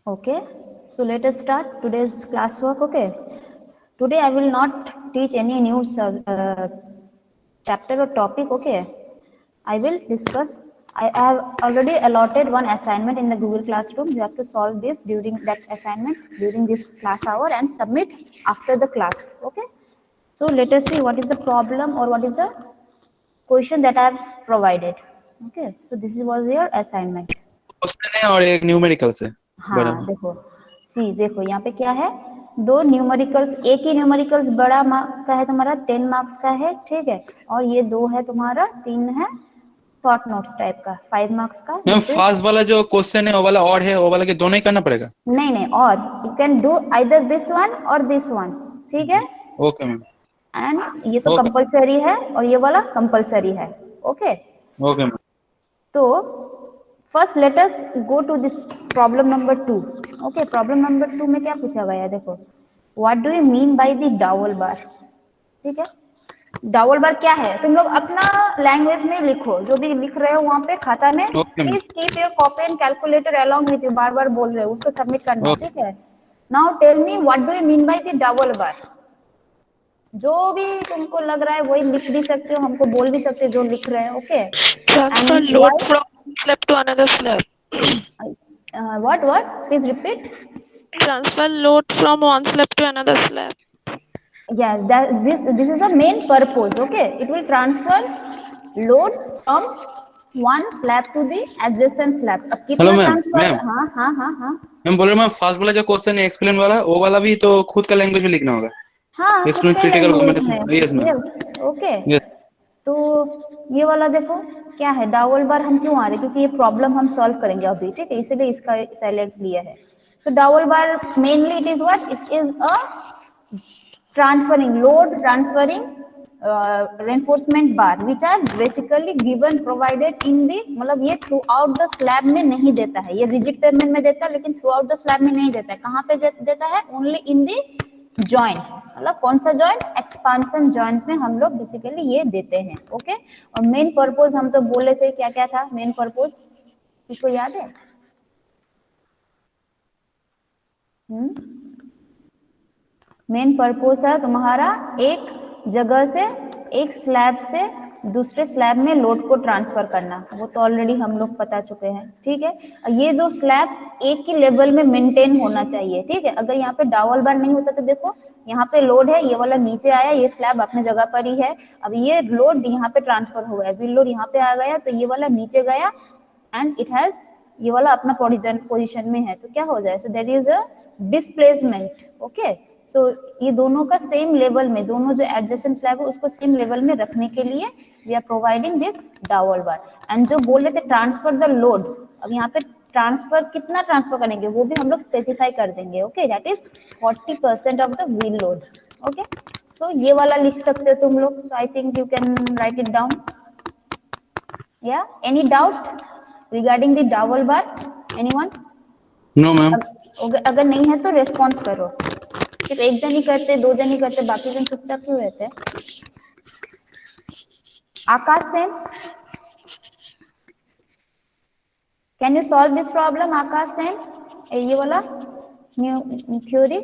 Okay, so let us start today's classwork. Okay, today I will not teach any new chapter or topic. Okay, I will discuss. I have already allotted one assignment in the Google Classroom. You have to solve this during that assignment during this class hour and submit after the class. Okay, so let us see what is the problem or what is the question that I have provided. Okay, so this was your assignment. Question है और एक numericals है बड़ा। हाँ देखो, सी देखो यहाँ पे क्या है, दो न्यूमेरिकल्स, एक ही न्यूमेरिकल्स बड़ा का है तुम्हारा 10 मार्क्स का है, ठीक है, और ये दो है तुम्हारा, तीन है शॉर्ट नोट्स टाइप का 5 मार्क्स का। मैम दिस इज फर्स्ट वाला जो क्वेश्चन है वो वाला और है, वो वाला के दोनों ही करना पड़ेगा? नहीं नहीं, और you can do either this one और दिस वन, ठीक है, ओके मैम। एंड ये तो ओके कंपलसरी है और ये वाला कंपलसरी है। Okay, okay ma'am. तो first let us go to this problem number 2। Okay, problem number 2 में क्या पूछा गया है, देखो, what do you mean by the dowel bar. ठीक है, डावल बार क्या है, तुम लोग अपना लैंग्वेज में लिखो, जो भी लिख रहे हो वहां पे खाता में, okay ma'am. Please keep your copy and calculator along with you, बार बार बोल रहे हो उसको सबमिट करना है, ओके ठीक है। Now tell me what do you mean by the dowel bar. जो भी तुमको लग रहा है वही लिख भी सकते हो, हमको बोल भी सकते हो जो लिख रहे हैं। Okay, Transfer and load why, from one slab to another slab. what please repeat. Transfer load from one slab to another slab. Yes, that this is the main purpose. Okay, it will transfer load from one slab to the adjacent slab. अब hello कितना ma'am. Transfer, ma'am हाँ हाँ हाँ हाँ ma'am बोल रहे ma'am first वाला जो क्वेश्चन है एक्सप्लेन वाला, वो वाला भी तो खुद का लैंग्वेज में लिखना होगा। हाँ, खुद एक्सप्लेन के क्रिटिकल लैंग्वेज कॉम्बिनेशन, में, yes ma'am. Yes. Okay, yes. तो ये वाला देखो क्या है, डावल बार हम क्यों आ रहे हैं, क्योंकि ये प्रॉब्लम हम सॉल्व करेंगे अभी, ठीक है, इसीलिए इसका पहले लिया है। तो dowel bar mainly it is what, it is a transferring load, transferring reinforcement bar which are basically given provided in the, मतलब ये थ्रू आउट द स्लैब में नहीं देता है, ये रिजिड पेमेंट में देता है लेकिन थ्रू आउट द स्लैब में नहीं देता है। कहाँ पे देता है, ओनली इन दी जॉइंट्स, मतलब कौन सा जॉइंट, एक्सपांशन जॉइंट्स में हम लोग बेसिकली ये देते हैं। ओके, और मेन पर्पस हम तो बोले थे, क्या क्या था मेन पर्पस, किसको याद है? मेन पर्पस है तुम्हारा एक जगह से, एक स्लैब से दूसरे स्लैब में लोड को ट्रांसफर करना, वो तो ऑलरेडी हम लोग बता चुके हैं, ठीक है। ये जो स्लैब एक ही लेवल में मेंटेन होना चाहिए, ठीक है। अगर यहाँ पे डावल बार नहीं होता तो देखो यहाँ पे लोड है, ये वाला नीचे आया, ये स्लैब अपने जगह पर ही है, अब ये लोड यहाँ पे ट्रांसफर हो गया, व्हील लोड यहाँ पे आ गया तो ये वाला नीचे गया एंड इट हैज, ये वाला अपना पोजीशन में है, तो क्या हो जाए, so there is a displacement. Okay, so ये दोनों का सेम लेवल में, दोनों जो एडजेसेंट स्लैब है उसको सेम लेवल में रखने के लिए we are providing this dowel bar. And जो बोल रहे थे ट्रांसफर द लोड, अब यहाँ पे ट्रांसफर कितना ट्रांसफर करेंगे वो भी हम लोग स्पेसिफाई कर देंगे। Okay, that is 40% of the wheel load. Okay, so ये वाला लिख सकते हो तुम लोग, so I think you can write it down. या any doubt regarding the dowel bar, anyone? No ma'am. अगर नहीं है तो रेस्पॉन्स करो, सिर्फ एक जन ही करते, दो जन ही करते, बाकी जन चुपचाप क्यों रहते? Akash Sen, can you solve this problem? Akash Sen, ये वाला न्यू थ्योरी।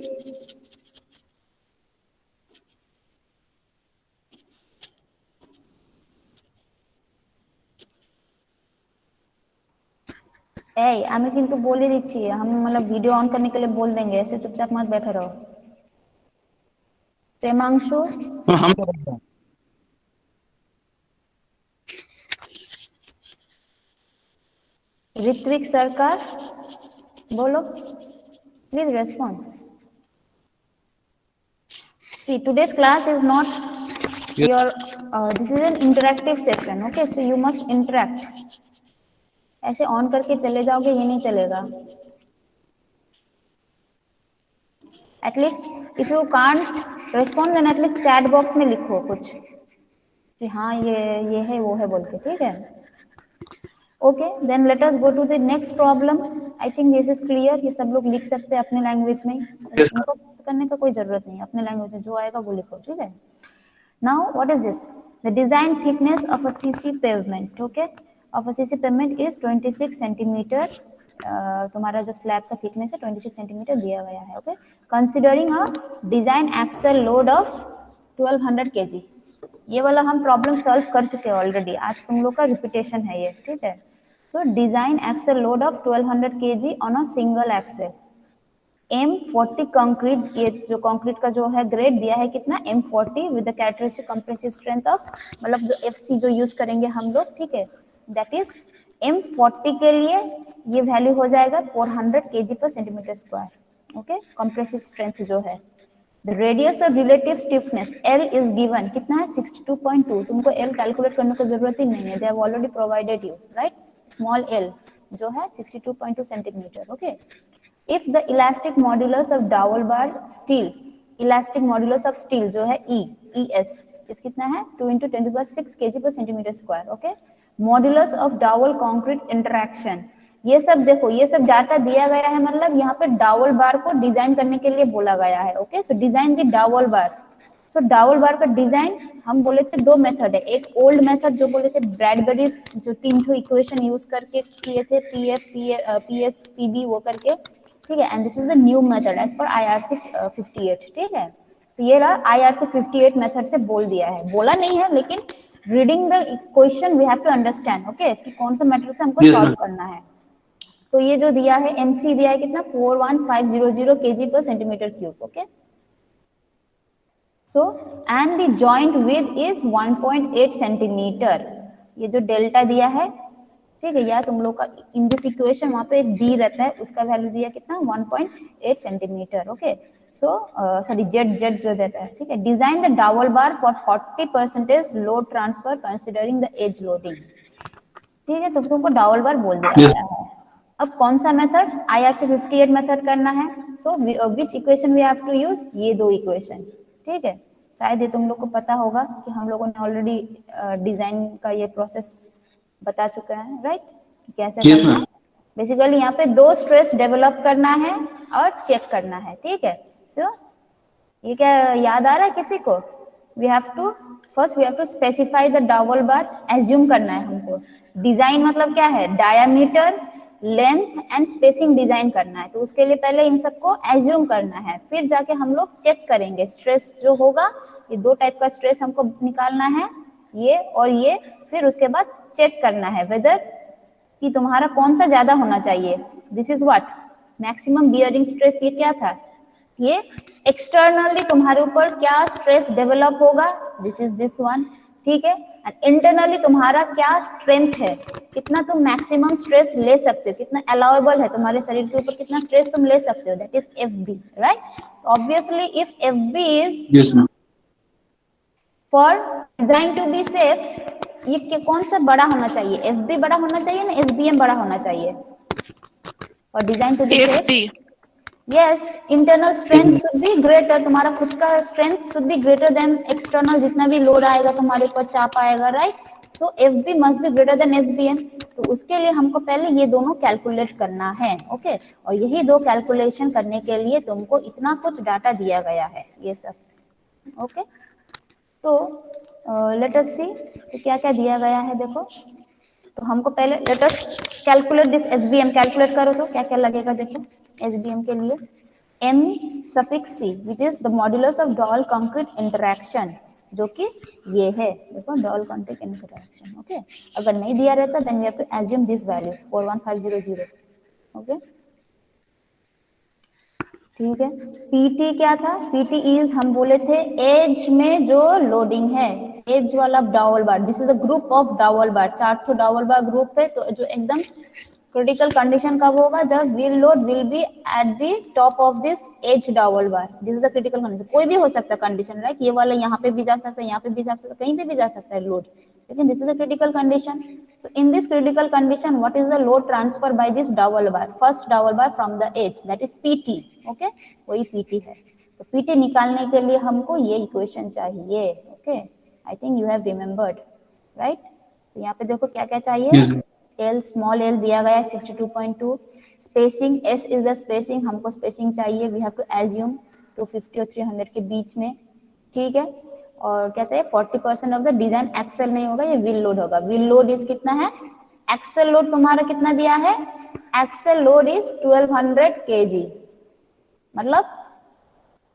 আমি কিন্তু বলে দিচ্ছি, हम मतलब वीडियो ऑन करने के लिए बोल देंगे, ऐसे चुपचाप मत बैठे रहो। प्रेमांशु, हम ऋत्विक सरकार, बोलो please respond. See, today's class is not your this is an interactive session. Okay, so you must interact. ऐसे ऑन करके चले जाओगे ये नहीं चलेगा। At least if you can't respond then at least chat box में लिखो कुछ कि हाँ ये है वो है बोल के, ठीक है। Okay, then let us go to the next problem. I think this is clear, ये सब लोग लिख सकते हैं अपने लैंग्वेज में, इनको करने का कोई जरूरत नहीं, अपने लैंग्वेज में जो आएगा वो लिखो, ठीक है। Now, what is this? The design thickness of a CC pavement, okay, of a CC pavement is 26 centimeter तुम्हारा जो स्लैब का थिकनेस है 26 सेंटीमीटर दिया गया है. Okay, considering a design axle load of 1200 kg. ये वाला हम प्रॉब्लम सॉल्व कर चुके हैं ऑलरेडी, आज तुम लोग का रिपीटेशन है ये. ठीक है, तो design axle load of 1200 kg on a single axle. M40 concrete, ये जो कंक्रीट का जो है ग्रेड दिया है कितना, M40 with the characteristic compressive strength of, मतलब जो FC जो यूज करेंगे हम लोग. ठीक है, दैट इज M40 के लिए ये वैल्यू हो जाएगा 400 kg पर centimetre square. Okay, compressive strength जो है. The radius of relative stiffness L is given, कितना है 62.2. तुमको L कैलकुलेट करने की जरूरत ही नहीं है, they have already provided you, right. Small L जो है 62.2 centimetre. Okay, if the elastic modulus of dowel bar steel, elastic modulus of steel जो है ES इस कितना है 2 × 10⁶ kg per centimeter square. Okay, modulus of dowel concrete interaction, ये सब देखो, ये सब डाटा दिया गया है, मतलब यहाँ पे डावल बार को डिजाइन करने के लिए बोला गया है. Okay, so design the dowel बार. सो डावल बार का डिजाइन हम बोले थे दो मेथड है. एक ओल्ड मेथड जो बोले थे ब्रैडबरी, जो 3 इक्वेशन यूज करके किए थे, PF PS PB वो करके. ठीक है, and this is the new method as per IRC 58. ठीक है, तो ये रहा IRC 58 मेथड से बोल दिया है, बोला नहीं है लेकिन reading the question we have to understand. Okay, कि कौन सा मेथड से हमको सॉल्व करना है. तो ये जो दिया है MC दिया है कितना 41500 kg पर centimetre cube. Okay, so and the joint width is 1.8 centimetre. ये जो डेल्टा दिया है, ठीक है, या तुम लोग का इन दिस इक्वेशन वहां पे एक D रहता है, उसका वैल्यू दिया कितना 1.8 centimetre. Okay, so sorry Z जो देता है. ठीक है, design the dowel bar for 40% load transfer considering the edge loading. ठीक है, तो तुमको डावल बार बोल दिया गया है. अब कौन सा मेथड, IRC 58 मेथड करना है. So which equation we have to use, ये दो इक्वेशन. ठीक है, शायद ये तुम लोग को पता होगा कि हम लोगों ने ऑलरेडी डिजाइन का ये प्रोसेस बता चुका है, राइट, कि कैसे करना है. बेसिकली यहाँ पे दो स्ट्रेस डेवलप करना है और चेक करना है. ठीक है, सो ये क्या याद आ रहा है किसी को, we have to specify the dowel bar. Assume करना है हमको. डिजाइन मतलब क्या है, diameter, length and spacing design करना है. तो उसके लिए पहले इन सबको एज्यूम करना है, फिर जाके हम लोग चेक करेंगे स्ट्रेस जो होगा. ये दो टाइप का स्ट्रेस हमको निकालना है, ये और ये. फिर उसके बाद चेक करना है वेदर कि तुम्हारा कौन सा ज्यादा होना चाहिए. This is what maximum bearing stress. ये क्या था, ये एक्सटर्नली तुम्हारे ऊपर क्या स्ट्रेस डेवलप होगा, दिस इज दिस वन. ठीक है, एंड इंटरनली तुम्हारा क्या स्ट्रेंथ है, कितना तुम मैक्सिमम स्ट्रेस ले सकते हो, कितना अलाउएबल है तुम्हारे शरीर के ऊपर, कितना स्ट्रेस तुम ले सकते हो, that is FB, right. Obviously if FB is for design to be safe, ये कौन सा बड़ा होना चाहिए, FB बड़ा होना चाहिए ना SBM बड़ा होना चाहिए. और design to be safe, yes, internal strength should be greater. तुम्हारा खुद का strength should be greater than external, जितना भी लोड आएगा तुम्हारे ऊपर, चाप आएगा, right. So FB must be greater than SBM. तो उसके लिए हमको पहले ये दोनों कैलकुलेट करना है. ओके, और यही दो कैलकुलेशन करने के लिए तुमको इतना कुछ डाटा दिया गया है, ये सब. ओके, तो लेट अस सी तो क्या क्या दिया गया है. देखो, तो हमको पहले let us calculate this SBM. Calculate करो तो क्या क्या लगेगा. देखो, SBM के लिए M(C) which is the modulus of Dowell concrete interaction, जो कि ये है. देखो, Dowell concrete interaction. ओके, अगर नहीं दिया रहता then we have to assume this value 41500. Okay, ठीक है. PT क्या था, PT इज हम बोले थे एज में जो लोडिंग है, एज वाला dowel bar. This is the group of dowel bar, 4 dowel bar group है. तो जो एकदम क्रिटिकल कंडीशन कब होगा, जब wheel load will be at the top of this edge dowel bar. This is the critical condition. कोई भी हो सकता है कंडीशन, राइट. ये वाला यहाँ पे भी जा सकता है, यहाँ पे भी जा सकता है, कहीं पे भी जा सकता है लोड, लेकिन this is the critical condition. So in this critical condition, what is the load transfer by this dowel bar, first dowel bar from the edge, that is PT. Okay, वही PT है. तो PT निकालने के लिए हमको ये equation चाहिए. Okay, I think you have remembered, right? तो यहाँ पे देखो क्या क्या चाहिए. L small l दिया गया है 62.2. Spacing S is the spacing, हमको स्पेसिंग चाहिए. We have to assume 250 और 300 के बीच में. ठीक है, और क्या चाहिए 40% ऑफ द डिजाइन एक्सेल नहीं होगा, ये व्हील लोड होगा. व्हील लोड इज कितना है, एक्सेल लोड तुम्हारा कितना दिया है, एक्सेल लोड इज 1200 kg, मतलब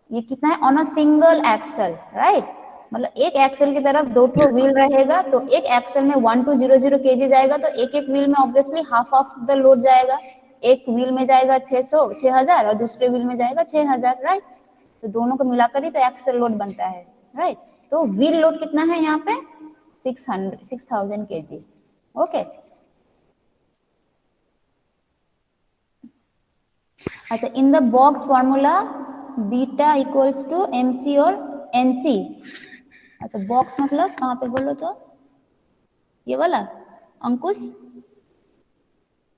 ये कितना है on a single axle, right. मतलब एक एक्सेल की तरफ दो ठो व्हील रहेगा, तो एक एक्सेल में 1200 kg जाएगा, तो एक एक व्हील में obviously half of the load जाएगा। एक व्हील में जाएगा 6000 और दूसरे व्हील में जाएगा 6000, राइट। तो दोनों को मिलाकर ही तो एक्सेल लोड बनता है, राइट। तो व्हील लोड कितना है यहाँ पे 6000 kg, ओके। अच्छा, in the box formula beta equals to MC और NC। अच्छा, बॉक्स मतलब कहाँ पे बोलो तो, ये वाला अंकुश,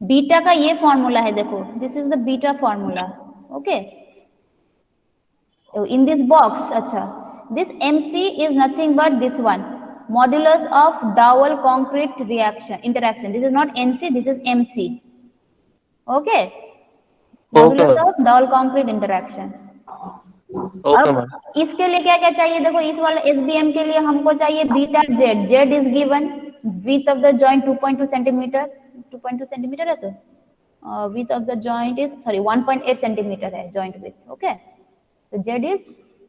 बीटा का ये फॉर्मूला है, देखो this is the beta formula, okay. In this box, अच्छा, this MC is nothing but this one, modulus of dowel concrete reaction interaction. This is not NC, this is MC, okay. Okay modulus ma'am, of dowel concrete interaction. Okay अब मैम, इसके लिए क्या क्या चाहिए, देखो इस वाले SBM के लिए हमको चाहिए beta Z, Z is given, width of the joint 2.2 centimetre, 2.2 centimetre है, तो width of the joint is sorry 1.8 centimetre है जॉइंट विथ, ओके। तो जेड इज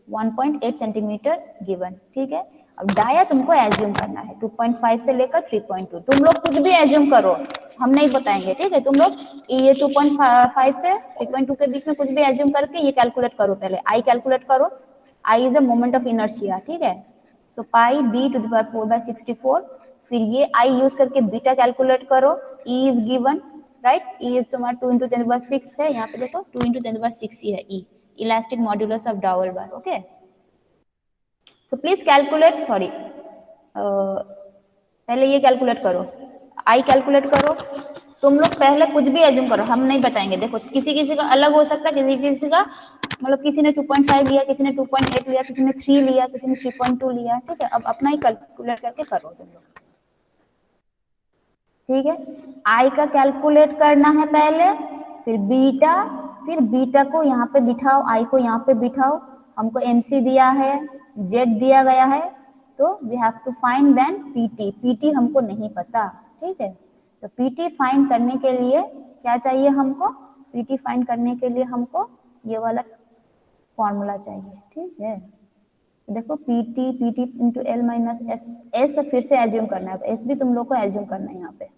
1.8 सेंटीमीटर गिवन, ठीक है। अब डाया तुमको एज्यूम करना है 2.5 से लेकर 3.2, तुम लोग कुछ भी एज्यूम करो, हम नहीं बताएंगे, ठीक है। तुम लोग ये 2.5 से 3.2 के बीच में कुछ भी एज्यूम करके ये कैलकुलेट करो, पहले आई कैलकुलेट करो। I is a moment of inertia, ठीक है। So pi b to the power 4/64, फिर ये आई यूज करके बीटा कैलकुलेट करो, E is given, right. E is तुम्हारा 2 × 10⁻6 है, यहाँ पे देखो 2 × 10⁻6 ही है E, elastic modulus of dowel bar, okay. So please calculate, sorry पहले ये कैलकुलेट करो, आई कैलकुलेट करो। तुम लोग पहले कुछ भी एज्यूम करो, हम नहीं बताएंगे, देखो किसी किसी का अलग हो सकता है, किसी किसी का मतलब किसी ने 2.5 लिया, किसी ने 2.8 लिया, किसी ने 3 लिया, किसी ने 3.2 लिया, ठीक है। अब अपना ही कैलकुलेट करके करो तुम लोग, ठीक है। आई का कैलकुलेट करना है पहले, फिर बीटा को यहाँ पे बिठाओ, आई को यहाँ पे बिठाओ, हमको MC दिया है, जेड दिया गया है, तो we have to find then PT, PT हमको नहीं पता, ठीक है। तो PT फाइंड करने के लिए क्या चाहिए हमको, PT फाइंड करने के लिए हमको ये वाला फॉर्मूला चाहिए, ठीक है। देखो PT into L minus S फिर से एज्यूम करना है, S भी तुम लोग को एज्यूम करना है यहाँ पे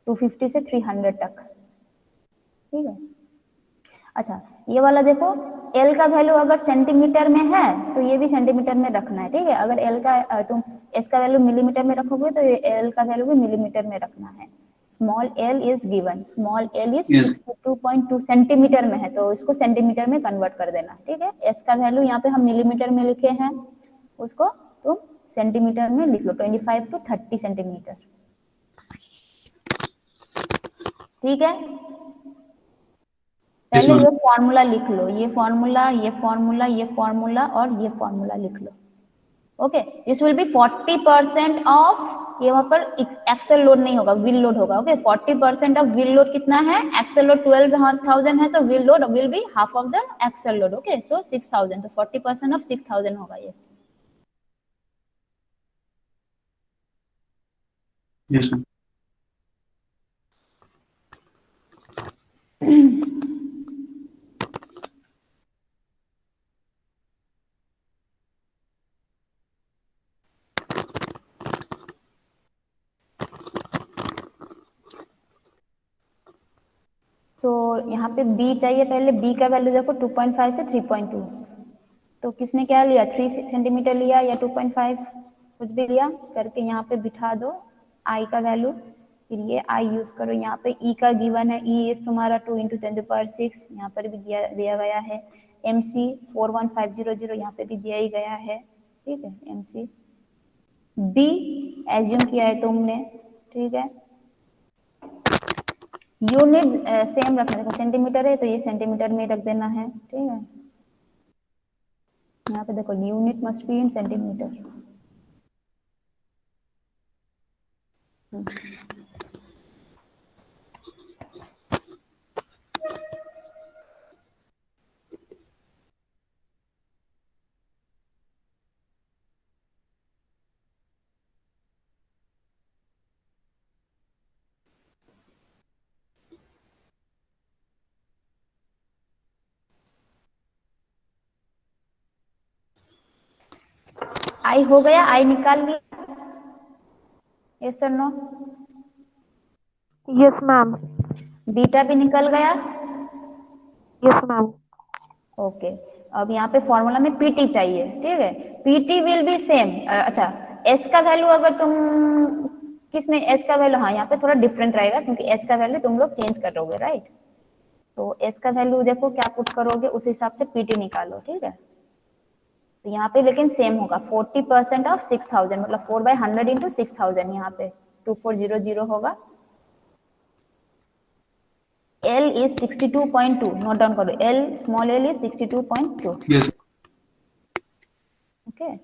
250 से 300 तक, ठीक है। अच्छा, ये वाला देखो L का वैल्यू अगर सेंटीमीटर में है तो ये भी सेंटीमीटर में रखना है, ठीक है। अगर L का तुम S का वैल्यू मिलीमीटर में रखोगे तो ये L का वैल्यू भी मिलीमीटर में रखना है। Small l is given, small l is Yes. 62.2 centimetre में है, तो इसको सेंटीमीटर में कन्वर्ट कर देना, ठीक है। S का वैल्यू यहाँ पे हम मिलीमीटर में लिखे हैं, उसको तुम सेंटीमीटर में लिख लो, 25 to 30 सेंटीमीटर, ठीक है। Yes, पहले ma'am. ये फॉर्मूला लिख लो, ये फॉर्मूला, ये फॉर्मूला, ये फॉर्मूला और ये फॉर्मूला लिख लो, okay. This will be 40% of, ये वहां पर एक्सेल लोड नहीं होगा, व्हील लोड होगा, ओके। 40% ऑफ व्हील लोड कितना है, एक्सेल लोड 12,000 है, तो wheel load will be half of the axle load, okay. So 6,000, तो 40% ऑफ 6,000 होगा ये। Yes, ma'am. सो यहाँ पे B चाहिए, पहले B का वैल्यू देखो 2.5 से 3.2, तो किसने क्या लिया, 3 सेंटीमीटर लिया या 2.5, कुछ भी लिया करके यहाँ पे बिठा दो I का वैल्यू, फिर ये I यूज करो, यहाँ पे E का गिवन है, E इज तुम्हारा 2 × 10⁻6, यहाँ पर भी दिया गया है। MC 41500 यहाँ पे भी दिया ही गया है, ठीक है। MC B एज्यूम किया है तुमने, ठीक है। यूनिट सेम रखना, देखो सेंटीमीटर है तो ये सेंटीमीटर में रख देना है, ठीक है। यहाँ पे देखो unit must be in centimetre. I हो गया, आई निकाल लिया, यस और नो? Yes, ma'am. बीटा भी निकल गया, Yes, ma'am. ओके। अब यहाँ पे फॉर्मूला में पीटी चाहिए, ठीक है। पीटी विल बी सेम, अच्छा एस का वैल्यू अगर तुम किसमें एस का वैल्यू, हाँ यहाँ पे थोड़ा डिफरेंट रहेगा क्योंकि एस का वैल्यू तुम लोग चेंज करोगे, राइट। तो एस का वैल्यू देखो क्या पुट करोगे, उस हिसाब से पीटी निकालो, ठीक है। तो यहाँ पे लेकिन सेम होगा, 40% ऑफ 6000 मतलब 4/100 इंटू 6000, यहाँ पे 2400 होगा। L is 62.2, नोट डाउन करो, L small l is 62.2, yes okay.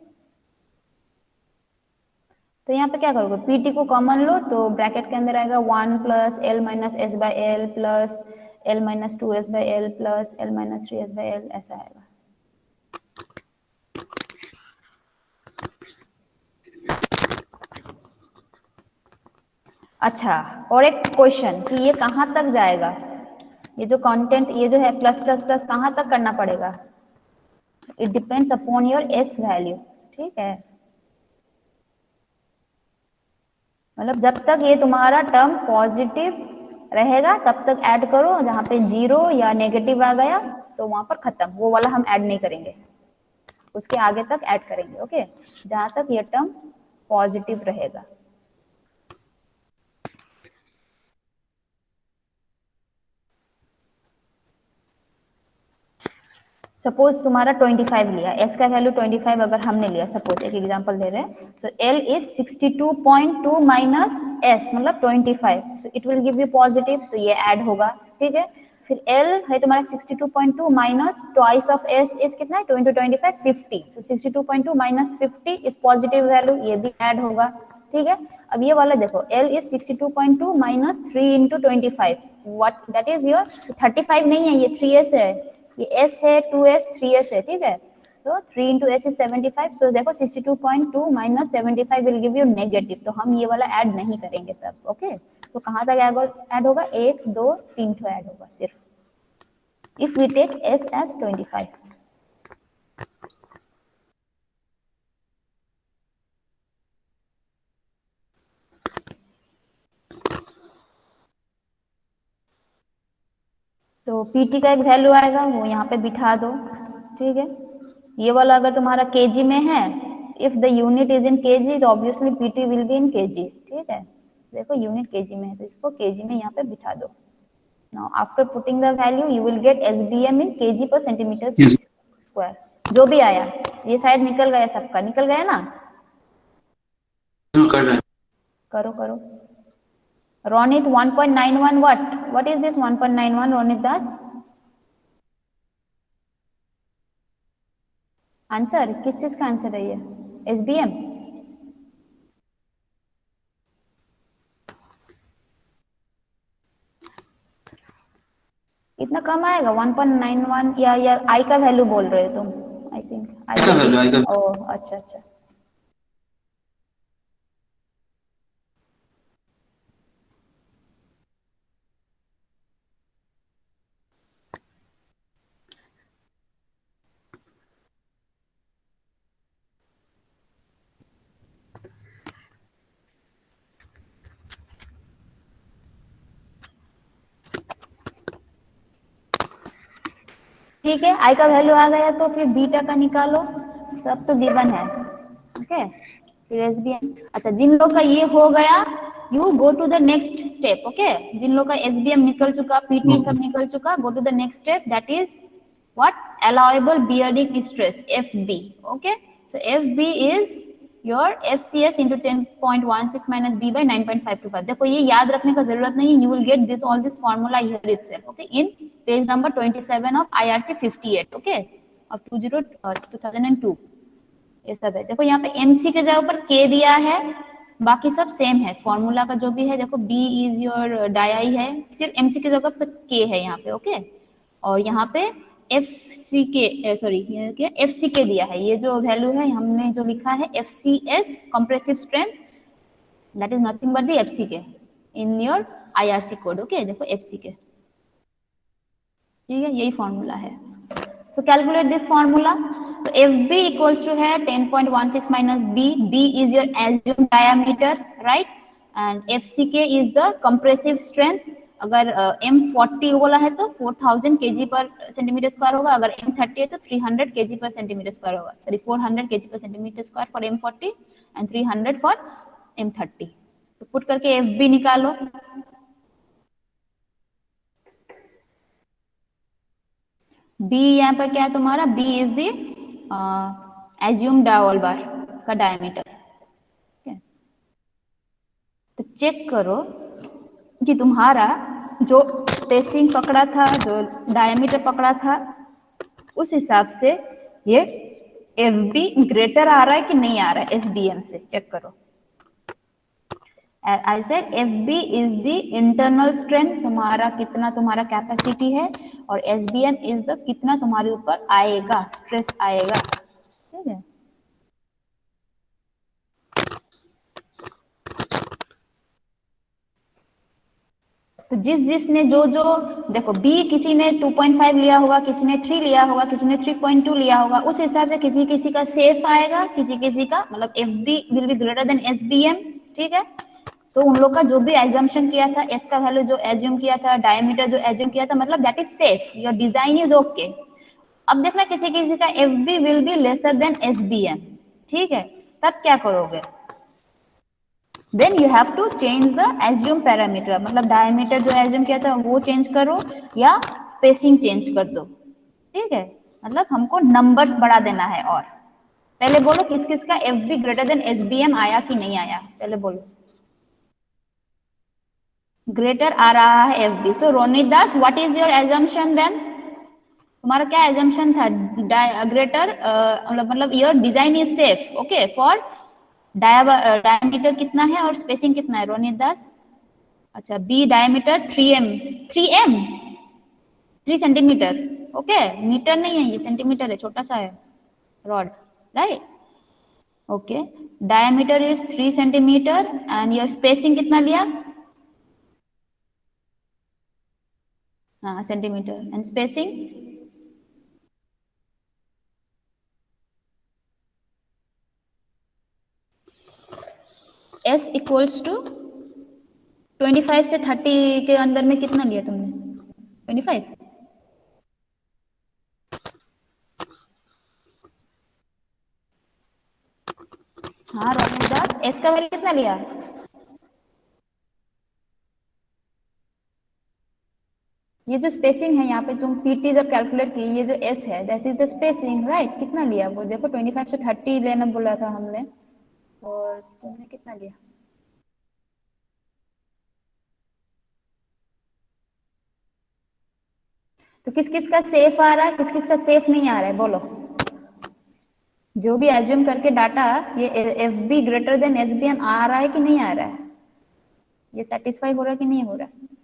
तो यहाँ पे क्या करोगे, पीटी को कॉमन लो तो ब्रैकेट के अंदर आएगा 1 plus L minus S by L plus L minus 2s by L plus L minus 3s by L, ऐसा आएगा। अच्छा, और एक क्वेश्चन कि ये कहाँ तक जाएगा, ये जो कंटेंट ये जो है प्लस प्लस प्लस कहाँ तक करना पड़ेगा, it depends upon your S value, ठीक है। मतलब जब तक ये तुम्हारा टर्म पॉजिटिव रहेगा तब तक ऐड करो, जहाँ पे जीरो या नेगेटिव आ गया तो वहां पर खत्म, वो वाला हम ऐड नहीं करेंगे, उसके आगे तक ऐड करेंगे, ओके, जहां तक ये टर्म पॉजिटिव रहेगा। सपोज तुम्हारा 25 लिया, एस का वैल्यू 25 अगर हमने लिया, सपोज एक एग्जांपल दे रहे हैं, so L is 62.2 minus S मतलब 25, so it will give you positive, तो ये ऐड होगा, ठीक है। फिर एल है तुम्हारा 62.2 minus twice of S is कितना है 20 25 50, तो 62.2 माइनस 50 इज पॉजिटिव वैल्यू, ये भी ऐड होगा, ठीक है। अब ये वाला देखो, L is 62.2 minus 3 into 25, what that is your 35 नहीं है, ये 3s है, ये s है 2s 3s है, ठीक है। तो 3 इंटू एस इज 75, सो देखो 62.2 minus 75 will give you negative, तो हम ये वाला ऐड नहीं करेंगे तब, ओके। तो कहाँ तक ऐड होगा, 1 2 3 ठो ऐड होगा सिर्फ, if we take s as 25। तो पीटी का एक वैल्यू आएगा, वो यहाँ पे बिठा दो, ठीक है। ये वाला अगर तुम्हारा केजी में है, if the unit is in kg तो obviously PT will be in kg, ठीक है। देखो यूनिट केजी में है तो इसको केजी में यहाँ पे बिठा दो। Now after putting the value you will get SBM in KG पर सेंटीमीटर यस स्क्वायर, जो भी आया, ये शायद निकल गया, सबका निकल गया ना, कर रहे हैं। करो करो। Ronit 1.91 what is this 1.91 Ronit Das? Answer किस चीज का आंसर है ये, एसबीएम? इतना कम आएगा 1.91, या आई का वैल्यू बोल रहे हो तुम, आई थिंक आई का वैल्यू, आई का ओ अच्छा अच्छा। ठीक है, आई का वैल्यू आ गया तो फिर बीटा का निकालो, सब तो गिवन है, ओके। फिर एसबीएम, अच्छा जिन लोग का ये हो गया you go to the next step, okay. जिन लोग का एसबीएम निकल चुका, पीटी सब निकल चुका, go to the next step, that is what, allowable bearing stress, FB, okay. So FB is your FCS into 10.16 minus B by 9.525। देखो ये याद रखने का जरूरत नहीं, you will get this all this formula here itself, okay, in page number 27 of IRC 58, okay, of 2002, ये सब है। देखो यहाँ पे MC के जगह पर K दिया है, बाकी सब सेम है, फॉर्मूला का जो भी है, देखो B इज योर डाई है, सिर्फ MC की जगह पर K है यहाँ पे, ओके। और यहाँ पे FCK सॉरी क्या FCK दिया है, ये जो वैल्यू है हमने जो लिखा है FCS compressive strength, that is nothing but the FCK in your IRC code, okay. देखो FCK, ठीक है, यही फॉर्मूला है। सो कैलकुलेट दिस फॉर्मूला, तो एफ बी इक्वल्स टू है 10.16 minus B, B is your assume diameter, right, and F C K is the compressive strength. अगर M40 बोला है तो 4000 kg पर सेंटीमीटर स्क्वायर होगा, अगर M30 है तो 300 kg पर सेंटीमीटर स्क्वायर होगा, सॉरी 400 kg पर centimetre square for M40 and 300 for M30। तो पुट करके एफ बी निकालो। बी यहाँ पर क्या है तुम्हारा, बी इज दी एज्यूम डाउल बार का डायमीटर। तो चेक करो कि तुम्हारा जो स्पेसिंग पकड़ा था, जो डायमीटर पकड़ा था, उस हिसाब से ये एफ बी ग्रेटर आ रहा है कि नहीं आ रहा है एस बी एम से, चेक करो। I said F B is the internal strength, तुम्हारा कितना तुम्हारा कैपेसिटी है, और S B M is the कितना तुम्हारे ऊपर आएगा, स्ट्रेस आएगा, ठीक है। तो जिसने जो देखो बी किसी ने 2.5 लिया होगा, किसी ने 3 लिया होगा, किसी ने 3.2 लिया होगा, उस हिसाब से किसी का सेफ आएगा, किसी का मतलब F B will be greater than S B M, ठीक है। तो उन लोग का जो भी एजम्पशन किया था, एस का वैल्यू जो एज्यूम किया था, डायमीटर जो एज्यूम किया था, मतलब that is safe, your design is okay. अब देखना किसी का F B will be lesser than S B M, ठीक है, तब क्या करोगे, then you have to change the assume parameter, मतलब डायमीटर जो एज्यूम किया था वो चेंज करो या स्पेसिंग चेंज कर दो, ठीक है। मतलब हमको नंबर्स बढ़ा देना है। और पहले बोलो किस का F B greater than S B M आया कि नहीं आया, पहले बोलो। ग्रेटर आ रहा है F B, so Ronit Das what is your assumption then, तुम्हारा क्या एजम्पशन था, ग्रेटर मतलब your design is safe, okay, for diameter कितना है और स्पेसिंग कितना है रोनित दास। अच्छा, B diameter 3 centimetre, okay, metre नहीं है ये, सेंटीमीटर है, छोटा सा है rod, right, okay. Diameter is 3 centimetre and your spacing कितना लिया, हाँ centimetre, and spacing S equals to 25 से 30 के अंदर में कितना लिया तुमने, 25, हाँ रोनित दास, S का वैल्यू कितना लिया, ये जो स्पेसिंग है यहाँ पे तुम पीटी जब कैलकुलेट की, ये जो S है that is the spacing, right, कितना लिया वो देखो, 25 से 30 लेना बोला था हमने, और तुमने कितना लिया, तो किस का सेफ आ रहा है, किस का सेफ नहीं आ रहा है, बोलो। जो भी एज्यूम करके डाटा, ये F B greater than S B M आ रहा है कि नहीं आ रहा है, ये सेटिस्फाई हो रहा है कि नहीं हो रहा है।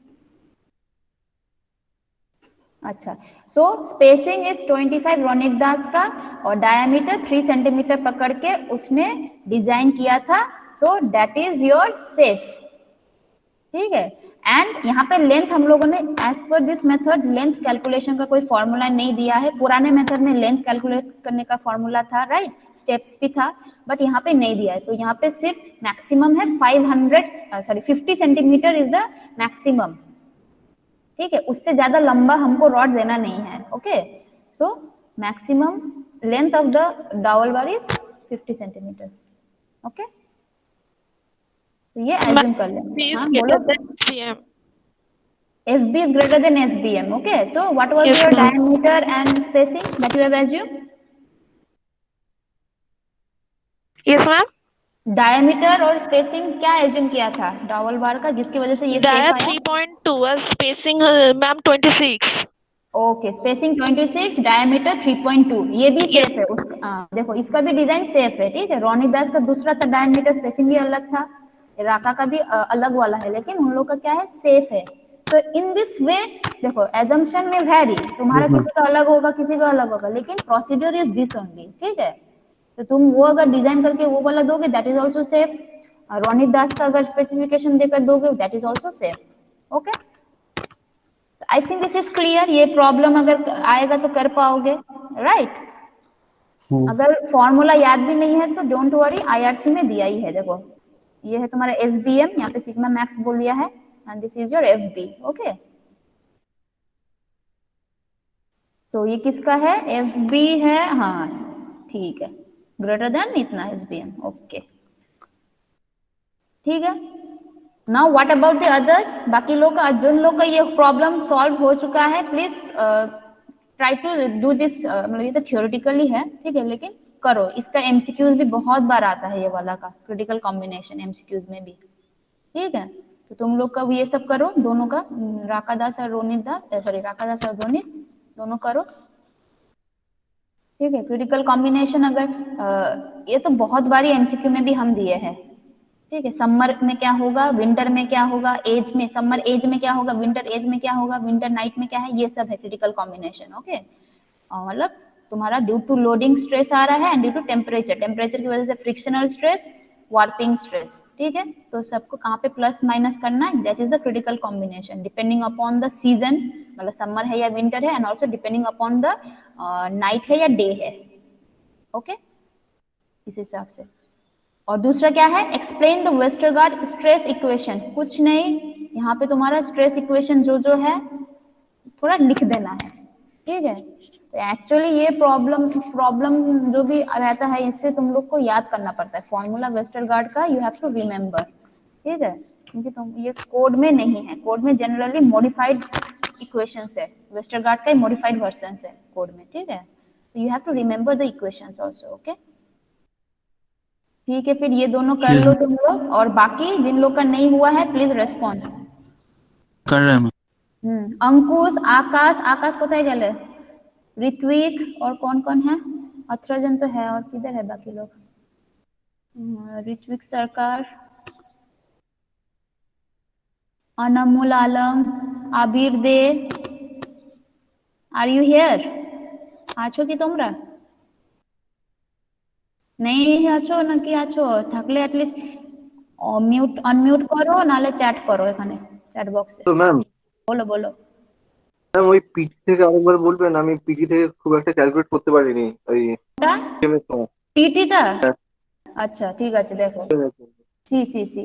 अच्छा, सो स्पेसिंग इज 25 रोनित दास का, और डायमीटर 3 सेंटीमीटर पकड़ के उसने डिजाइन किया था, so that is your safe, ठीक है। एंड यहाँ पे लेंथ हम लोगों ने as per this method length calculation का कोई फॉर्मूला नहीं दिया है, पुराने मेथड में लेंथ कैलकुलेट करने का फॉर्मूला था, राइट, स्टेप्स भी था, बट यहाँ पे नहीं दिया है। तो यहाँ पे सिर्फ मैक्सिमम है 50 सेंटीमीटर इज द मैक्सिमम, ठीक है, उससे ज्यादा लंबा हमको रॉड देना नहीं है, okay. So maximum length of the dowel bar is 50 centimetre, okay. तो ये एज्यूम कर लेंगे, हाँ बोलो। FB is greater than SBM, okay, so what was Yes, your ma'am. diameter and spacing that you have assumed? Yes, ma'am. Diameter और spacing क्या assume किया था डॉवल बार का, जिसकी वजह से ये सेफ Dia आया, 3.2 was spacing, ma'am 26. Okay, spacing 26, diameter 3.2, ये भी Yes. सेफ है। देखो इसका भी डिजाइन सेफ है, ठीक है। रोनित दास का दूसरा था, डायमीटर स्पेसिंग भी अलग था, राका का भी अलग वाला है, लेकिन उन लोग का क्या है, सेफ है। तो इन दिस वे देखो एजम्पशन में वैरी, तुम्हारा किसी का अलग होगा, किसी का अलग होगा, लेकिन प्रोसीजर इज दिस ओनली, ठीक है। तो तुम वो अगर डिजाइन करके वो वाला दोगे that is also safe, Ronit Das का अगर स्पेसिफिकेशन देकर दोगे that is also safe, okay. I think this is clear, ये प्रॉब्लम अगर आएगा तो कर पाओगे, राइट। अगर फॉर्मूला याद भी नहीं है तो डोंट वरी, आईआरसी में दिया ही है। देखो ये है तुम्हारा एसबीएम, यहाँ पे सिग्मा मैक्स बोल दिया है, and this is your FB. Okay, तो ये किसका है? एफबी है, हाँ ठीक है, ग्रेटर देन इतना एसबीएम। ओके ठीक है। Now what about the others? बाकी लोग का, जिन लोग का ये प्रॉब्लम सॉल्व हो चुका है, please try to do this. मतलब ये तो थियोरेटिकली है, ठीक है, लेकिन करो। इसका एमसीक्यूज भी बहुत बार आता है, ये वाला का क्रिटिकल कॉम्बिनेशन एमसीक्यूज में भी, ठीक है। तो तुम लोग का भी ये सब करो, दोनों का, राकादास और रोनित दास, सॉरी राकादास और रोनित दोनों करो, ठीक है। क्रिटिकल कॉम्बिनेशन अगर ये तो बहुत बारी एमसीक्यू में भी हम दिए हैं, ठीक है। समर में क्या होगा, विंटर में क्या होगा, एज में, समर एज में क्या होगा, विंटर एज में क्या होगा, विंटर नाइट में क्या है, ये सब है क्रिटिकल कॉम्बिनेशन। ओके, मतलब तुम्हारा ड्यू टू लोडिंग स्ट्रेस आ रहा है and due to temperature, temperature की वजह से फ्रिक्शनल स्ट्रेस, वार्पिंग स्ट्रेस, ठीक है। तो सबको कहाँ पे प्लस माइनस करना है, that is the critical combination, depending upon the season, मतलब समर है या विंटर है, and also depending upon the night है या डे है। ओके, इस हिसाब से। और दूसरा क्या है, explain the Westergaard stress equation. कुछ नहीं, यहाँ पे तुम्हारा स्ट्रेस इक्वेशन जो है थोड़ा लिख देना है, ठीक है। तो एक्चुअली ये प्रॉब्लम जो भी रहता है, इससे तुम लोग को याद करना पड़ता है फॉर्मूला वेस्टरगार्ड का, यू हैव टू रिमेम्बर, ठीक है। क्योंकि तुम ये कोड में नहीं है, कोड में जनरली मॉडिफाइड इक्वेशंस है, वेस्टरगार्ड का मॉडिफाइड वर्जन है कोड में, ठीक है। तो you have to remember the equations also. Okay, ठीक है। फिर ये दोनों कर लो तुम लोग, और बाकी जिन लोग का नहीं हुआ है प्लीज रेस्पॉन्ड कर रहे हैं। अंकुश, आकाश, आकाश कोথায় গেলে, ऋत्विक, और कौन कौन है, अथराजन तो है, और किधर है बाकी लोग? ऋत्विक सरकार, अनमोल आलम, आबिर दे, आर यू हियर? আছো কি তোমরা? नहीं আছো নাকি আছো? থাকলে অ্যাটলিস্ট অনমিউট করো, নালে চ্যাট করো এখানে চ্যাট বক্সে। তো ম্যাম, বলো বলো। ম্যাম ওই পিটি থেকে আরেকবার বলবেন, আমি পিটি থেকে খুব একটা ক্যালকুলেট করতে পারিনি ওই গেমের সময়। পিটিটা? আচ্ছা ঠিক আছে, দেখো see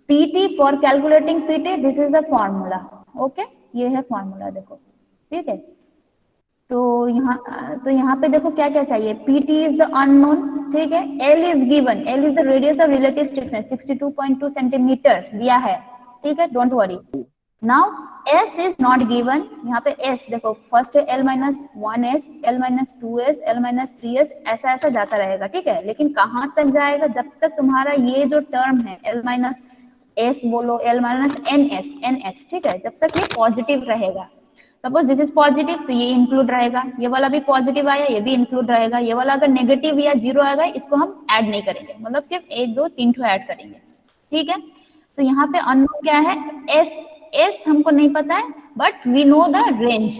PT for calculating PT, this is the formula. Okay, ये है फॉर्मूला, देखो, ठीक है। तो यहाँ पे देखो क्या क्या चाहिए, पीटी इज द अननोन, ठीक है। L is given, L is the radius of relative stiffness 62.2 centimetre दिया है, ठीक है, don't worry. Now S is not given, यहाँ पे एस देखो, फर्स्ट है L minus 1s, L minus 2s, L minus 3s, ऐसा ऐसा जाता रहेगा, ठीक है। लेकिन कहाँ तक जाएगा, जब तक तुम्हारा ये जो टर्म है एल माइनस एस बोलो, एल माइनस एनएस, ठीक है, जब तक ये पॉजिटिव रहेगा। सपोज दिस इज पॉजिटिव, तो ये इंक्लूड रहेगा, ये वाला भी पॉजिटिव आया, ये भी इंक्लूड रहेगा। ये वाला अगर नेगेटिव या जीरो आएगा, इसको हम ऐड नहीं करेंगे, मतलब सिर्फ 1 2 3 ठो ऐड करेंगे, ठीक है। तो यहाँ पे अननोन क्या है, एस हमको नहीं पता है, but we know the range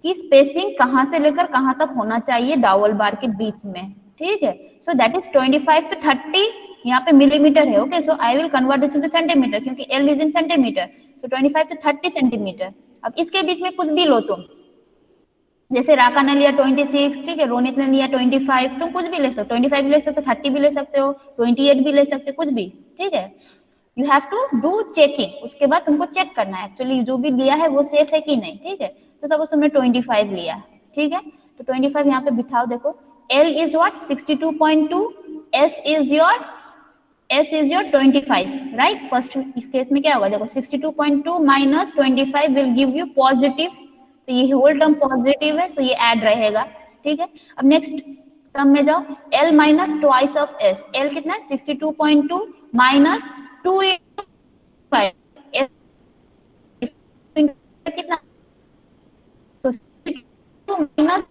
की स्पेसिंग कहाँ से लेकर कहाँ तक होना चाहिए डाउल बार के बीच में, ठीक है। सो दैट इज 25 to 30, यहाँ पे मिलीमीटर है। Okay, so I will convert this into centimetre, क्योंकि L is in centimetre, so 25 to 30 centimetre. अब इसके बीच में कुछ भी लो तुम, जैसे राका ने लिया 26, ठीक है, रोनित ने लिया 25, तुम कुछ भी ले सकते हो, 25 भी ले सकते हो, 30 भी ले सकते हो, 28 भी ले सकते हो, कुछ भी, ठीक है। You have to do checking, उसके बाद तुमको चेक करना है एक्चुअली जो भी लिया है वो सेफ है कि नहीं, ठीक है। तो सपोज तुमने 25 लिया, ठीक है, तो 25 यहाँ पे बिठाओ, देखो L is what 62.2, S is your 25, right. First इस केस में क्या होगा, देखो 62.2 minus 25 will give you positive, तो ये होल टर्म पॉजिटिव है, तो ये ऐड रहेगा, ठीक है। अब नेक्स्ट टर्म में जाओ, L minus twice of S, L कितना है 62.2 माइनस 2 into 5, कितना, so 62 minus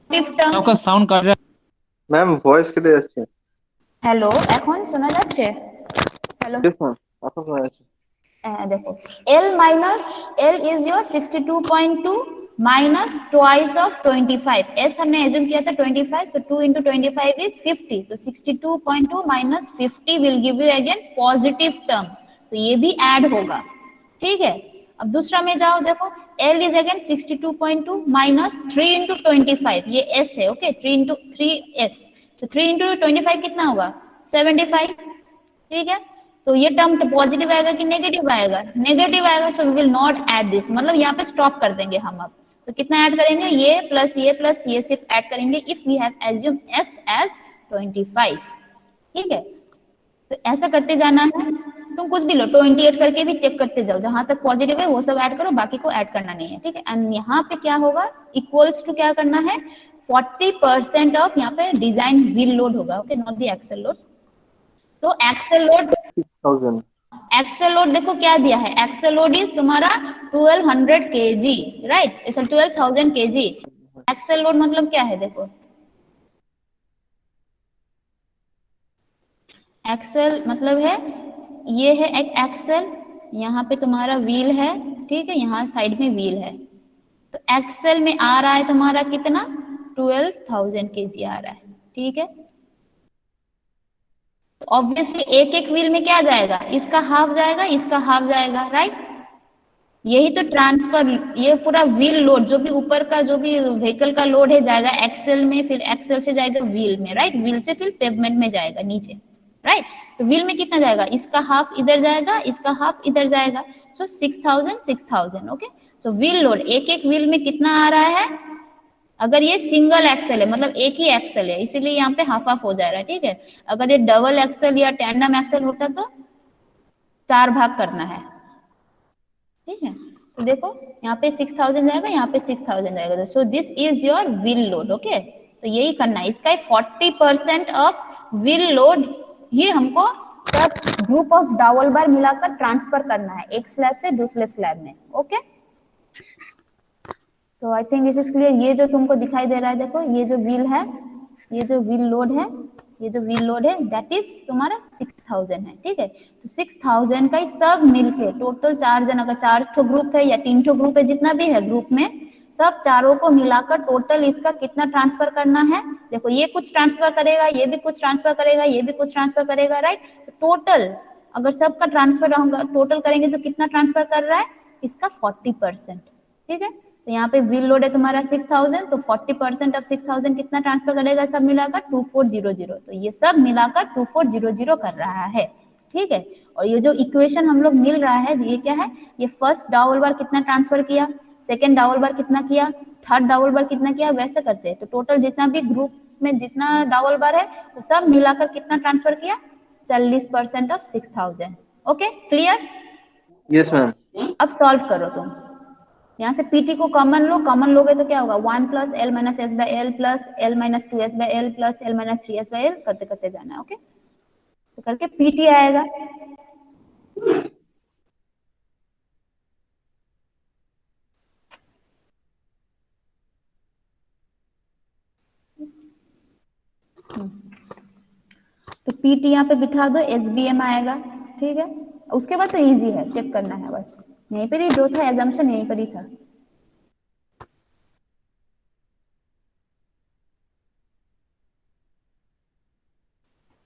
टर्म। आपका साउंड काट रहा है ম্যাম, ভয়েস কেটে যাচ্ছে। হ্যালো, এখন শোনা যাচ্ছে? হ্যালো, Yes, ma'am, এখন শোনা যাচ্ছে। देखो L minus L is your 62.2 minus twice of 25, S हमने एज्यूम किया था 25, so 2 into 25 is 50, so 62.2 minus 50 will give you again positive term, तो ये भी ऐड होगा, ठीक है। अब दूसरा में जाओ, देखो L is again 62.2 minus 3 into 25, ये S है, ओके 3 इंटू 3S, तो 3 इंटू 25 कितना होगा 75, ठीक है। तो ये टर्म पॉजिटिव आएगा कि नेगेटिव आएगा, नेगेटिव आएगा, so we will not add this, मतलब यहाँ पे स्टॉप कर देंगे हम। अब तो कितना ऐड करेंगे, ये प्लस ये सिर्फ ऐड करेंगे if we have assume S as 25, ठीक है। तो ऐसा करते जाना है, तुम कुछ भी लो 28 करके भी चेक करते जाओ, जहां तक पॉजिटिव है वो सब ऐड करो, बाकी को ऐड करना नहीं है, ठीक है। एंड यहाँ पे क्या होगा, इक्वल्स टू क्या करना है 40% ऑफ यहाँ पे डिजाइन व्हील लोड होगा, okay not the axle load. तो एक्सेल लोड, 6000 एक्सेल लोड देखो क्या दिया है, एक्सेल लोड इज तुम्हारा 1200 kg, right, it's 12,000 kg। Axle load मतलब क्या है, देखो एक्सेल मतलब है, ये है एक एक्सेल, यहाँ पे तुम्हारा व्हील है, ठीक है, यहाँ साइड में व्हील है। तो एक्सेल में आ रहा है तुम्हारा कितना 12,000 kg आ रहा है, ठीक है। तो ऑब्वियसली एक एक व्हील में क्या जाएगा, इसका हाफ जाएगा, इसका हाफ जाएगा, राइट। यही तो ट्रांसफर, ये पूरा व्हील लोड जो भी ऊपर का जो भी व्हीकल का लोड है जाएगा एक्सेल में, फिर एक्सेल से जाएगा व्हील में, राइट, व्हील से फिर पेवमेंट में जाएगा नीचे, राइट। तो व्हील में कितना जाएगा, इसका हाफ इधर जाएगा, इसका हाफ इधर जाएगा, सो 6000 ओके। सो व्हील लोड एक एक व्हील में कितना आ रहा है, अगर ये सिंगल एक्सेल है मतलब एक ही एक्सेल है इसीलिए यहाँ पे हाफ हाफ हो जा रहा है, ठीक है। अगर ये डबल एक्सेल या टैंडम एक्सेल होता तो 4 भाग करना है, ठीक है। तो देखो यहाँ पे 6000 जाएगा, यहाँ पे 6000 जाएगा, so this is your wheel load, okay. तो यही करना है, इसका 40% ऑफ व्हील लोड ही हमको सब ग्रुप ऑफ डावल बार मिलाकर ट्रांसफर करना है एक स्लैब से दूसरे स्लैब में, ओके। तो आई थिंक दिस इज क्लियर। ये जो तुमको दिखाई दे रहा है, देखो ये जो व्हील है, ये जो व्हील लोड है, ये जो व्हील लोड है दैट इज तुम्हारा 6000 है, ठीक है। तो 6000 का ही सब मिलके टोटल 4 जन, अगर 4 ठो ग्रुप है या 3 ठो ग्रुप है, जितना भी है ग्रुप में, सब चारों को मिलाकर टोटल इसका कितना ट्रांसफर करना है। देखो ये कुछ ट्रांसफर करेगा, ये भी कुछ ट्रांसफर करेगा, ये भी कुछ ट्रांसफर करेगा, राइट। तो टोटल अगर सबका ट्रांसफर टोटल करेंगे तो कितना ट्रांसफर कर रहा है, इसका 40%, ठीक है। तो यहाँ पे व्हील लोड है तुम्हारा 6000, तो 40% ऑफ 6000 कितना ट्रांसफर करेगा सब मिलाकर 2400, तो ये सब मिलाकर 2400 कर रहा है, ठीक है। और ये जो इक्वेशन हम लोग मिल रहा है ये क्या है, ये फर्स्ट डाउल बार कितना ट्रांसफर किया, सेकेंड डाउल बार कितना किया, थर्ड डाउल बार कितना किया, वैसे करते हैं। तो टोटल जितना भी ग्रुप में जितना डाउल बार है तो सब मिलाकर कितना ट्रांसफर किया 40% of 6000, okay clear. Yes ma'am. अब सॉल्व करो तुम, यहाँ से पीटी को कॉमन लो, कॉमन लोगे तो क्या होगा 1 plus L minus S by L plus L minus 2s by L plus L minus 3s by L करते करते जाना है, ओके। तो करके पीटी आएगा, तो पीटी यहाँ पे बिठा दो, एसबीएम आएगा, ठीक है। उसके बाद तो इजी है, चेक करना है बस, यहीं पर ही जो था एजम्पशन यहीं पर ही था।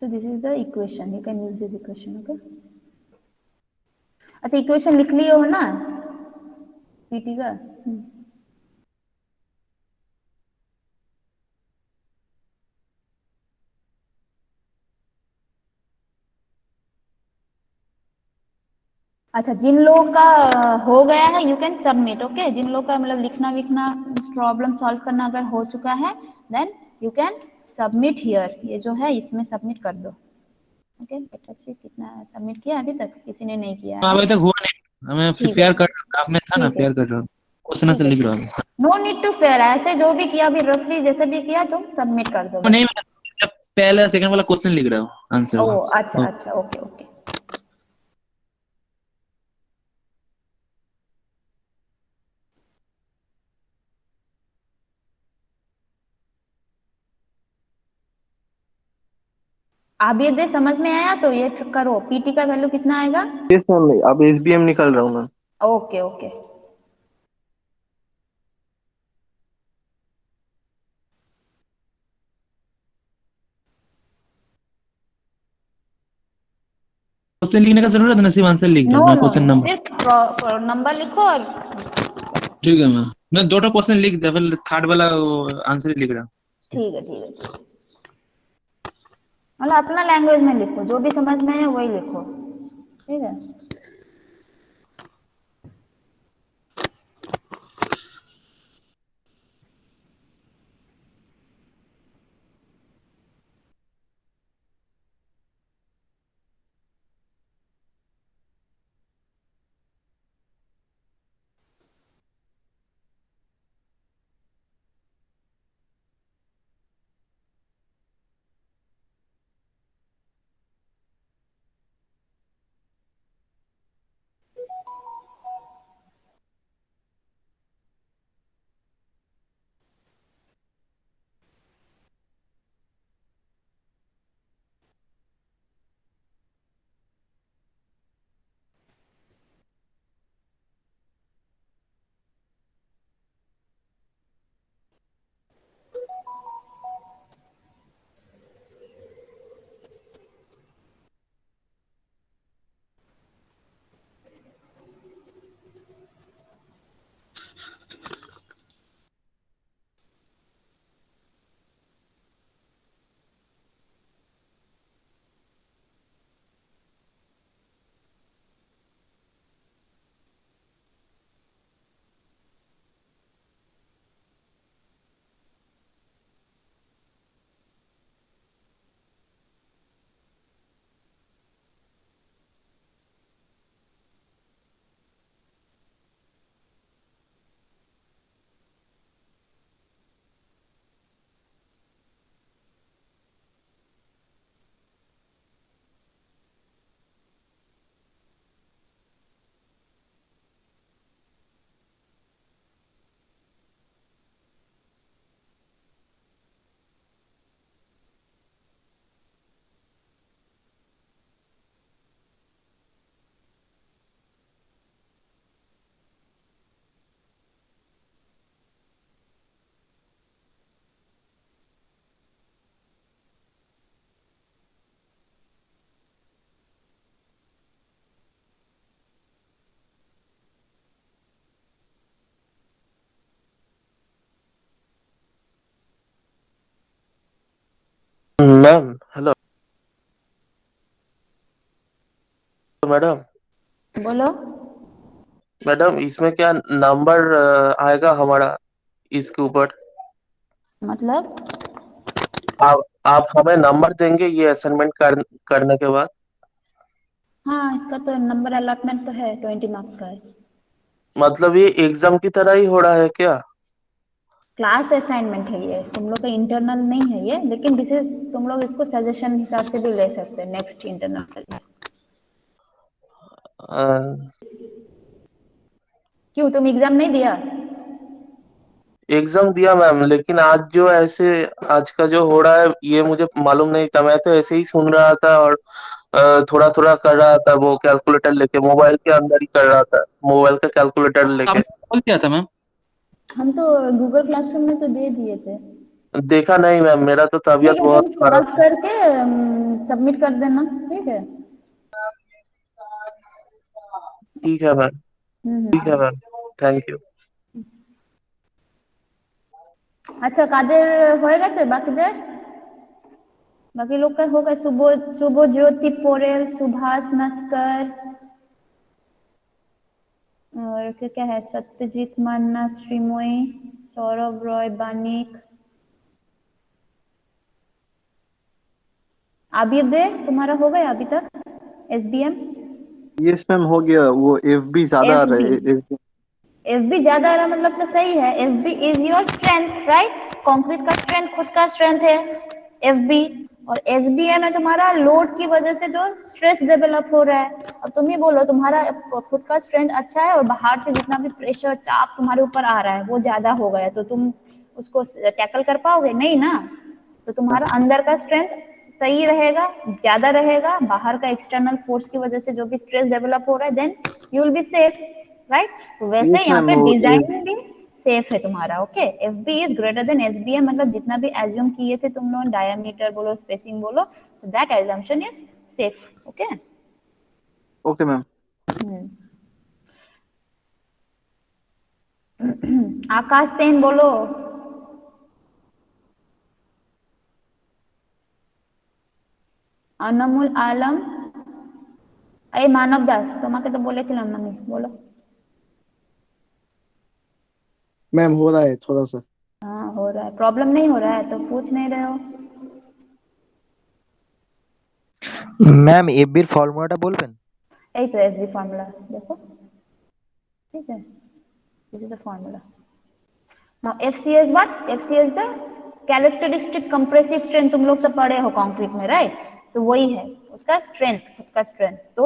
So this is the equation, you can use this equation, okay। अच्छा इक्वेशन लिख लिए हो ना पीटी का, अच्छा जिन लोगों का हो गया है यू कैन सबमिट, ओके। जिन लोगों का मतलब लिखना विखना प्रॉब्लम सॉल्व करना अगर हो चुका है then you can submit here, ये जो है इसमें सबमिट कर दो, ओके। बेटा से कितना सबमिट किया अभी तक, किसी ने नहीं किया है, अभी तक हुआ नहीं, हमें ठीक फेयर है, कर ग्राफ में था ना, ठीक है, फेयर कर रहा हूँ, क्वेश्चन ठीक से है, लिख रहा हूँ। नो नीड टू फेयर, ऐसे जो भी किया अभी रफली जैसे भी किया तुम सबमिट कर दो वो बस। नहीं, मैं पहले सेकंड वाला क्वेश्चन लिख रहा हूँ आंसर ओ अच्छा वो। अच्छा, ओके ओके। आप ये दे समझ में आया तो ये करो, पीटी का वैल्यू कितना आएगा, यस मैम, अब एसबीएम निकाल रहा हूँ मैं। Okay okay. क्वेश्चन लिखने का जरूरत है ना, सिर्फ आंसर लिख दो नो ना, नो क्वेश्चन नंबर। सिर्फ नंबर लिखो और ठीक है मैम, मैं दो क्वेश्चन लिख दिया, फिर थर्ड वाला आंसर ही लिख रहा हूँ। ठीक है ठीक है। मतलब अपना लैंग्वेज में लिखो, जो भी समझ में है वही लिखो, ठीक है। Ma'am hello madam. बोलो। मैडम इसमें क्या नंबर आएगा हमारा इसके ऊपर? मतलब आप हमें नंबर देंगे ये असाइनमेंट करने के बाद? हाँ, इसका तो नंबर अलॉटमेंट तो है, 20 मार्क्स का है। मतलब ये एग्जाम की तरह ही हो रहा है क्या? क्लास असाइनमेंट है ये, तुम लोग का इंटरनल नहीं है ये, लेकिन विशेष तुम लोग इसको सजेशन हिसाब से भी ले सकते हैं नेक्स्ट इंटरनल के लिए। अ, क्यों, तुम एग्जाम नहीं दिया? एग्जाम दिया मैम, लेकिन आज जो ऐसे आज का जो हो रहा है ये मुझे मालूम नहीं था। मैं तो ऐसे ही सुन रहा था और थोड़ा थोड़ा कर रहा था, वो कैलकुलेटर लेके मोबाइल के अंदर ही कर रहा था, मोबाइल का कैलकुलेटर लेके। आपने कॉल किया था मैम? हम तो गूगल क्लासरूम में तो दे दिए थे। देखा नहीं मैम, मेरा तो ठीक तबीयत है, बहुत तुम खराब सॉल्व था। करके सबमिट कर देना, ठीक है। ठीक है मैम। ठीक है हम्म। मैम। Thank you. আচ্ছা, কাদের হয়ে গেছে বাকিদের? বাকি লোকের হোক, শুভজ্যোতি পোরেল, सुभाष नस्कर, और क्या क्या है, सत्यजीत मान्ना, श्रीमोई, सौरभ रॉय, बानिक, आबिर दे, तुम्हारा हो गया अभी तक एसबीएम? यस मैम हो गया। वो एफ बी ज्यादा आ रहा एफबी, है। एफबी ज्यादा आ रहा मतलब तो सही है। FB is your strength, right? Concrete का स्ट्रेंथ खुद का स्ट्रेंथ है एफबी। और एसबीएम है तुम्हारा लोड की वजह से जो स्ट्रेस डेवलप हो रहा है। अब तुम ही बोलो, तुम्हारा खुद का स्ट्रेंथ अच्छा है और बाहर से जितना भी प्रेशर चाप तुम्हारे ऊपर आ रहा है वो ज्यादा हो गया, तो तुम उसको टैकल कर पाओगे नहीं ना। तो तुम्हारा अंदर का स्ट्रेंथ सही रहेगा, ज्यादा रहेगा, बाहर का एक्सटर्नल फोर्स की वजह से जो भी स्ट्रेस डेवलप हो रहा है, then you will be safe, right? तो वैसे यस यहाँ मैम पे वो डिजाइन भी सेफ है तुम्हारा। Okay, F B is greater than S B M, मतलब जितना भी एज्यूम किए थे तुम लोग, डायमीटर बोलो, स्पेसिंग बोलो, तो that assumption is safe. Okay, okay ma'am. Akash Sen बोलो। अनमुल आलम। ए मानव दास তোমাকে তো বলেছিলাম আমি बोलो। मैम हो रहा है थोड़ा सा। हाँ हो रहा है, प्रॉब्लम नहीं हो रहा है तो पूछ नहीं रहे हो। ম্যাম এফবির ফর্মুলাটা বলবেন? এই তো एसबी फॉर्मूला देखो, ठीक है, this is the formula. Now FCS what, FCS the characteristic compressive strength, तुम लोग तो पढ़े हो कंक्रीट में, राइट? तो वही है उसका स्ट्रेंथ, खुद का स्ट्रेंथ। तो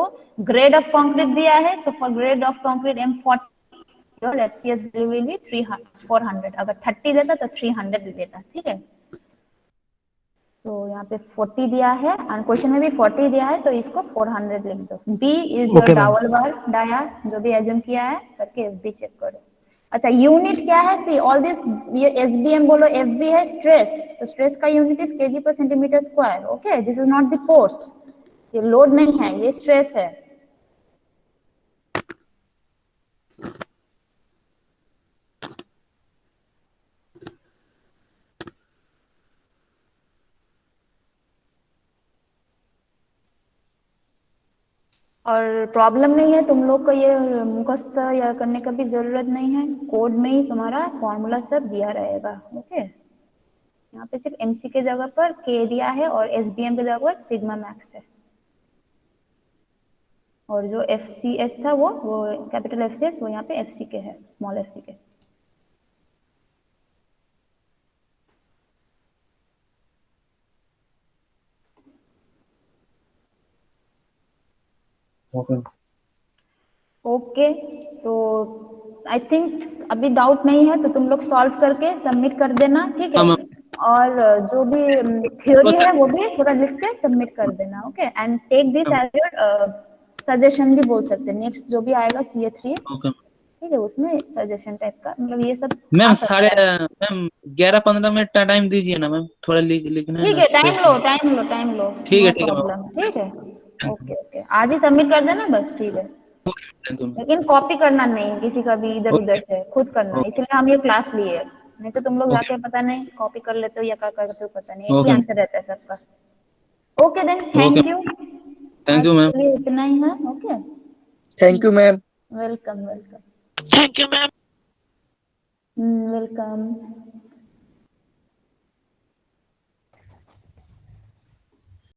ग्रेड ऑफ कंक्रीट दिया है, so for grade of concrete M40 your FCS value will be 300 400, अगर 30 देता तो 300 देता, ठीक है। तो यहाँ पे 40 दिया है और क्वेश्चन में भी 40 दिया है, तो इसको 400 लिख दो। B is your Okay, ma'am. Dowel bar dia, जो भी एज्यूम किया है करके एफबी चेक करो। अच्छा यूनिट क्या है? सी ऑल दिस, ये एसबीएम बोलो, एफबी है स्ट्रेस, तो स्ट्रेस का यूनिट इज केजी पर centimetre square. Okay, this is not the force, ये लोड नहीं है, ये स्ट्रेस है। और प्रॉब्लम नहीं है, तुम लोग को ये मुखस्त या करने का भी जरूरत नहीं है, कोड में ही तुम्हारा फॉर्मूला सब दिया रहेगा। ओके, यहाँ पे सिर्फ एमसी के जगह पर के दिया है और एसबीएम के जगह पर सिग्मा मैक्स है, और जो एफसीएस था वो कैपिटल एफसीएस वो यहाँ पे एफसी के है, स्मॉल एफसी के। ओके, तो आई थिंक अभी डाउट नहीं है, तो तुम लोग सॉल्व करके सबमिट कर देना, ठीक है। हाँ, और जो भी थ्योरी है वो भी थोड़ा लिख के सबमिट कर देना। Okay, and take this as your suggestion भी बोल सकते हैं, नेक्स्ट जो भी आएगा CA3, ओके ठीक है, उसमें सजेशन टाइप का, मतलब ये सब मैम। आ सकता है। मैम 11-15 मिनट टाइम दीजिए ना मैम, थोड़ा लिखना है ठीक ना है, टाइम स्पेस लो में। टाइम लो टाइम लो, ठीक नो है, ठीक है मैम। प्रॉब्लम, ठीक है। ओके ओके, आज ही सबमिट कर देना बस, ठीक है। Thank you ma'am. लेकिन कॉपी करना नहीं किसी का भी इधर उधर ओके से, खुद करना, ओके इसलिए हम ये क्लास लिए हैं। नहीं तो तुम लोग ओके जाके पता नहीं कॉपी कर लेते हो या क्या करते हो, पता नहीं, एक ही ओके आंसर रहता है सबका। Okay then, okay thank you, thank आज यू मैम। के लिए इतना ही है। Okay, thank you ma'am. Welcome welcome. Thank you, ma'am. Welcome.